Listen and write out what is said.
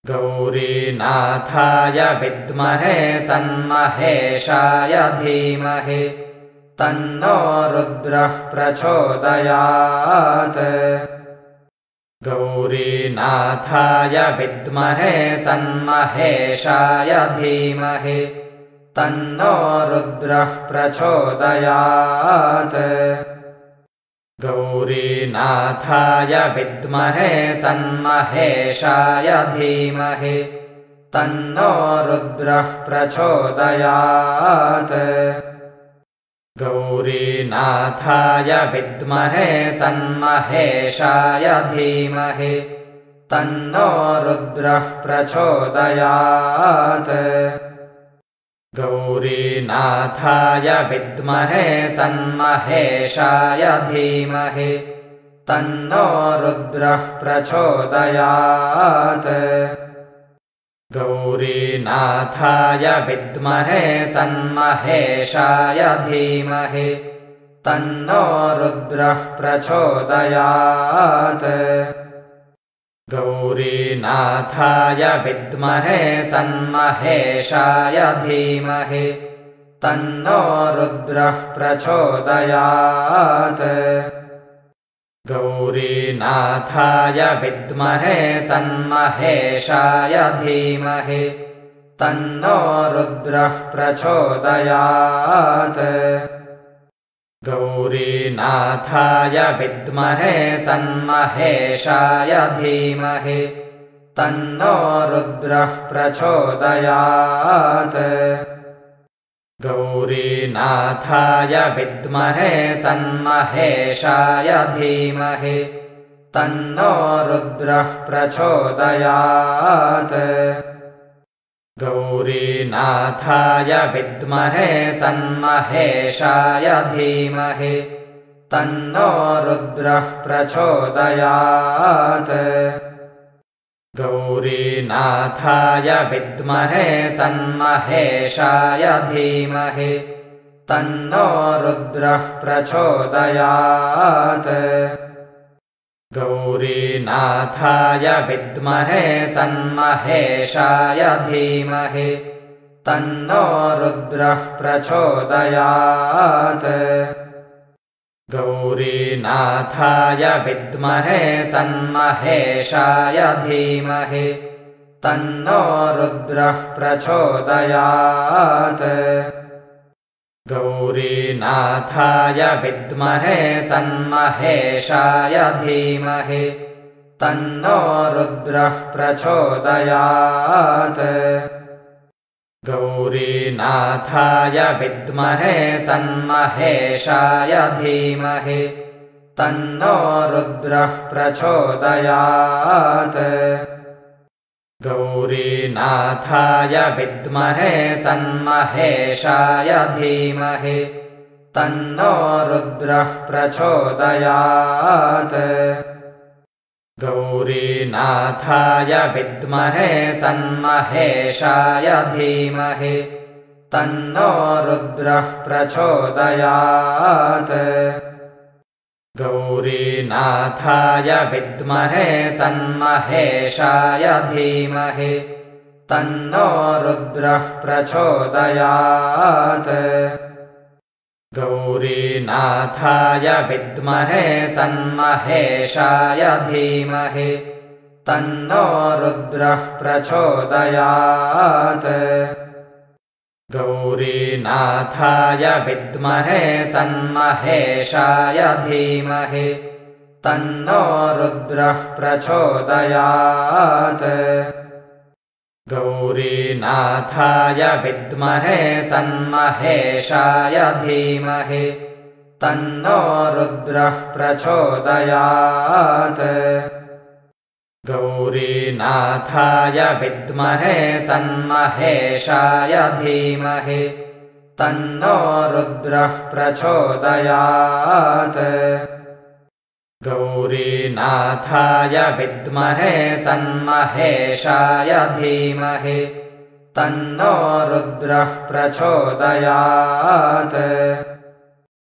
गौरीनाथाय विद्महे तन्महेशाय धीमहि तन्नो रुद्रः प्रचोदयात्। गौरीनाथाय विद्महे तन्महेशाय धीमहि तन्नो रुद्रः प्रचोदयात्। गौरीनाथाय विद्महे तन्महेशाय धीमहि तन्नो रुद्रः प्रचोदयात्। गौरीनाथाय विद्महे तन्महेशाय धीमहि तन्नो रुद्रः प्रचोदयात्। गौरीनाथाय विद्महे तन्महेशाय धीमहि तन्नो रुद्रः प्रचोदयात्। गौरीनाथाय विद्महे तन्महेशाय धीमहि तन्नो रुद्रः प्रचोदयात्। गौरीनाथाय विद्महे तन्महेशाय धीमहि तन्नो रुद्रः प्रचोदयात्। गौरीनाथाय विद्महे तन्महेशाय धीमहि तन्नो रुद्रः प्रचोदयात्। गौरीनाथाय विद्महे तन्महेशाय धीमहि तन्नो रुद्रः प्रचोदयात्। गौरीनाथाय विद्महे तन्महेशाय धीमहि तन्नो रुद्रः प्रचोदयात्। गौरीनाथाय विद्महे तन्महेशाय धीमहि तन्नो रुद्रः प्रचोदयात्। गौरीनाथाय विद्महे तन्महेशाय धीमहि तन्नो रुद्रः प्रचोदयात्। गौरीनाथाय विद्महे तन्महेशाय धीमहि तन्नो रुद्रः प्रचोदयात्। गौरीनाथाय विद्महे तन्महेशाय धीमहि तन्नो रुद्रः प्रचोदयात्। गौरीनाथाय विद्महे तन्महेशाय धीमहि तन्नो रुद्रः प्रचोदयात्। गौरीनाथाय विद्महे तन्महेशाय धीमहि तन्नो रुद्रः प्रचोदयात्। गौरीनाथाय विद्महे तन्महेशाय धीमहि तन्नो रुद्रः प्रचोदयात्। गौरीनाथाय विद्महे तन्महेशाय धीमहि तन्नो रुद्रः प्रचोदयात्। गौरीनाथाय विद्महे तन्महेशाय धीमहि तन्नो रुद्रः प्रचोदयात्। गौरीनाथाय विद्महे तन्महेशाय धीमहि तन्नो रुद्रः प्रचोदयात्। गौरीनाथाय विद्महे तन्महेशाय धीमहि तन्नो रुद्रः प्रचोदयात्। गौरीनाथाय विद्महे तन्महेशाय धीमहि तन्नो रुद्रः प्रचोदयात्। गौरीनाथाय विद्महे तन्महेशाय धीमहि तन्नो रुद्रः प्रचोदयात्। गौरीनाथाय विद्महे तन्महेशाय धीमहि तन्नो रुद्रः प्रचोदयात्।